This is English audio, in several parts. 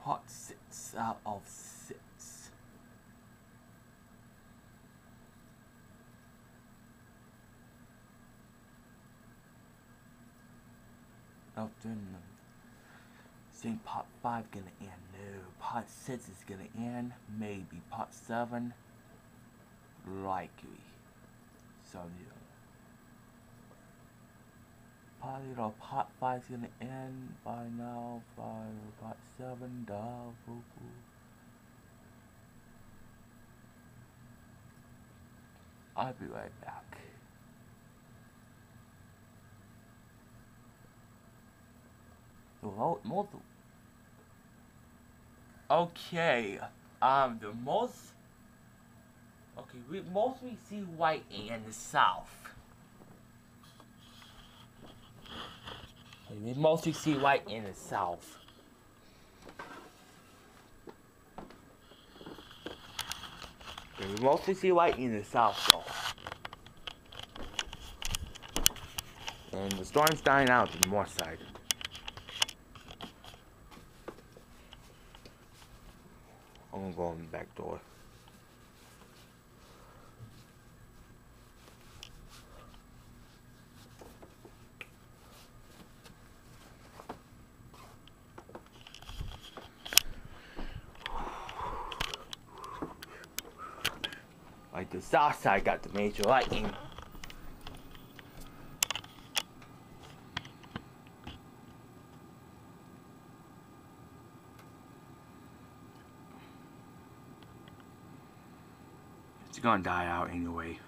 Part 6 out of 6. Oh, then think part 5 gonna end. No, part 6 is gonna end. Maybe part 7. Likely. So yeah. Probably part 5 is gonna end by now. Part 7. I'll be right back. Okay, the most, okay, we mostly see white in the south. We mostly see white in the south. Okay, we mostly see white in the south though. And the storm's dying out to the north side. I'm gonna go in the back door. Like the south side got the major lightning. It's gonna die out anyway.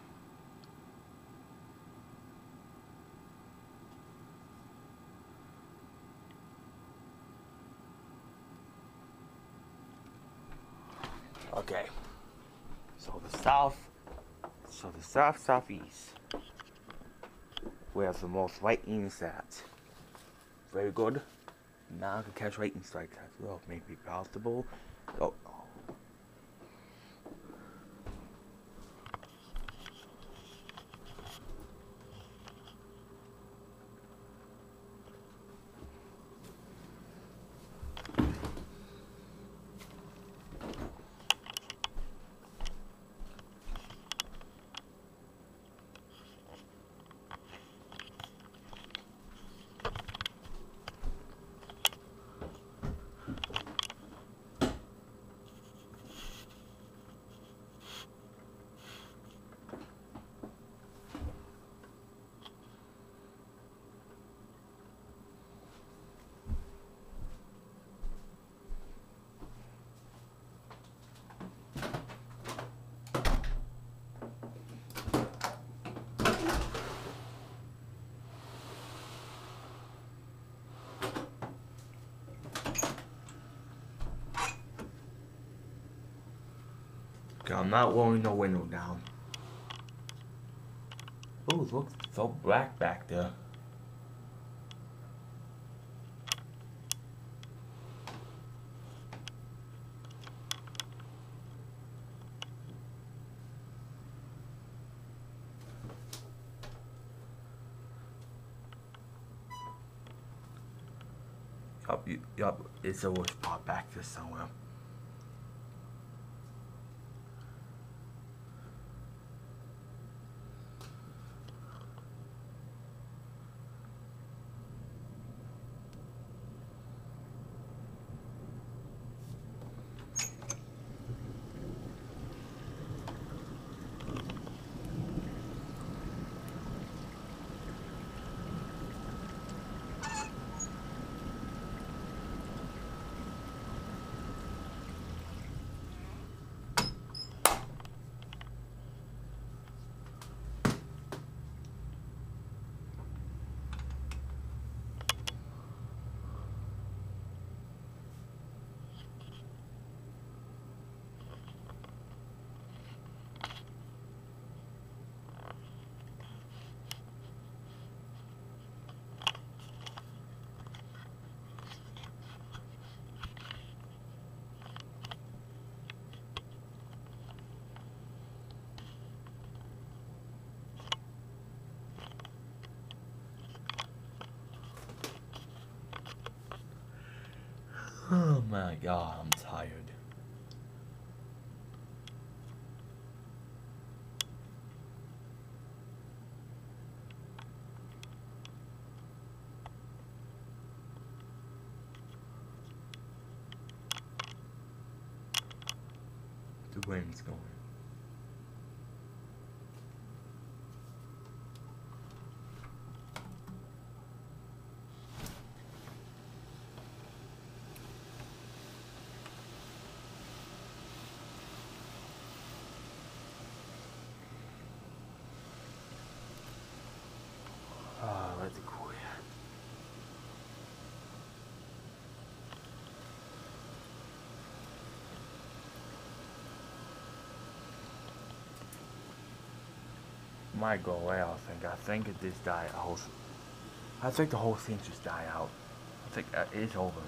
Okay. So the southeast, where the most lightning's at. Very good. Now I can catch lightning strikes as well. Maybe possible. Oh. Okay, I'm not rolling the window down. Oh, it looks so black back there. Yup, it's a worst part back there somewhere. Oh my god, I'm tired. The wind's going. Ah, let's go here. Might go away, I think it just died out. I think the whole thing just died out. I think it's over.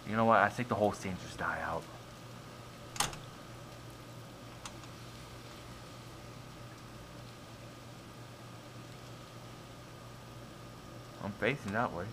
You know what? I think the whole thing just died out. I'm facing that way.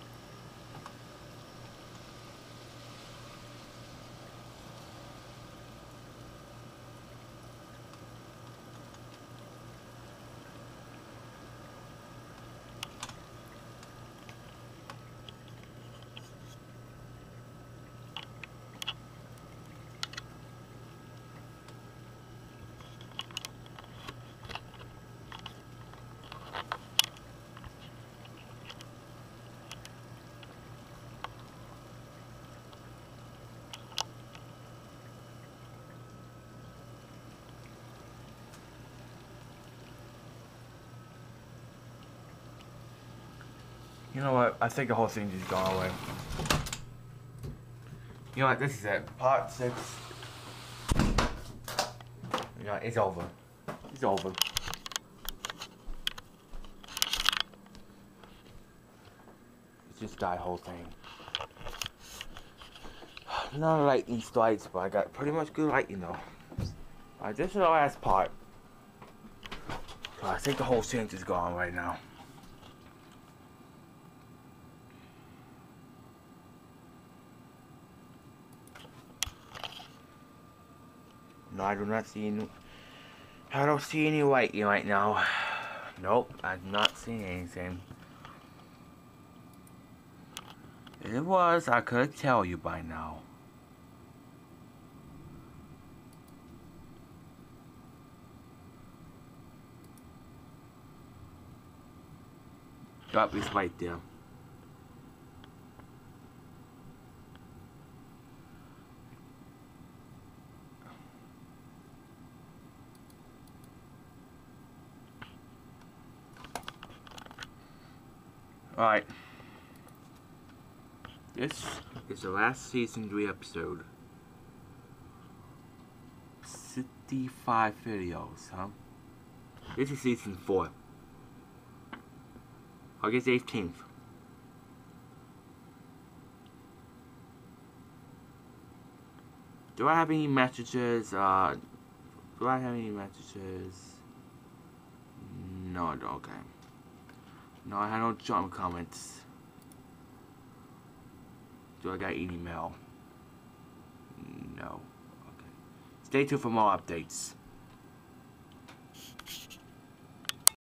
You know what? I think the whole thing just gone away. You know what? This is it. Part 6. You know, it's over. It's over. It's just died whole thing. Not lightning strikes, but I got pretty much good lightning though. Alright, this is the last part. So I think the whole thing is gone right now. No, I do not see any. I don't see any lightning right now. Nope, I'm not seeing anything. If it was, I could tell you by now. Yup, it's right there. Alright. This is the last season 3 episode. 65 videos, huh? This is season 4. August 18th. Do I have any messages? Do I have any messages? No, I don't. Okay. No, I had no junk comments. Do I got any email? No. Okay. Stay tuned for more updates.